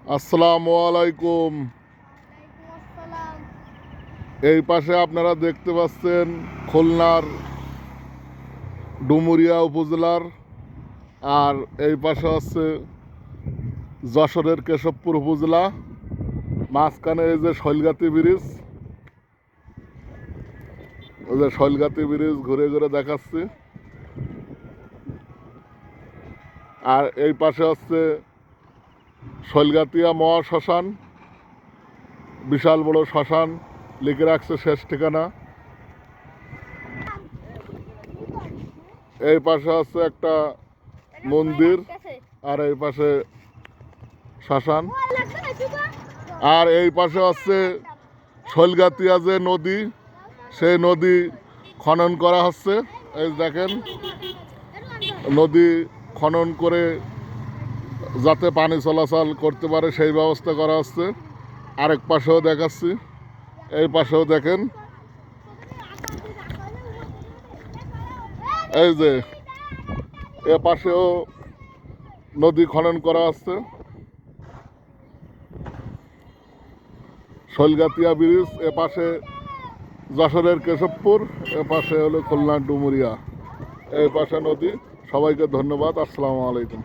আসসালামু আলাইকুম। এই পাশে আপনারা দেখতে পাচ্ছেন খুলনার ডুমুরিয়া উপজেলার, আর এই পাশে হচ্ছে যশোরের কেশবপুর উপজেলা। মাঝখানে এই যে শৈলগাতি ব্রিজ, ওই যে শৈলগাতি ব্রিজ ঘুরে ঘুরে দেখাচ্ছি। আর এই পাশে হচ্ছে শৈলগাতিয়া মহাশ্মশান, বিশাল বড় শ্মশান, লিখে রাখছে শেষ ঠিকানা। এই পাশে আছে একটা মন্দির, আর এই পাশে শ্মশান। আর এই পাশে আছে শৈলগাতিয়া যে নদী, সেই নদী খনন করা হচ্ছে। এই দেখেন, নদী খনন করে যাতে পানি চলাচল করতে পারে সেই ব্যবস্থা করা হচ্ছে। আরেক পাশেও দেখাচ্ছি, এই পাশেও দেখেন, এই যে এ পাশেও নদী খনন করা হচ্ছে। শৈলগাতিয়া ব্রিজ, এ পাশে যশোরের কেশবপুর, এ পাশে হলো খুলনার ডুমুরিয়া, এই পাশে নদী। সবাইকে ধন্যবাদ। আসসালামু আলাইকুম।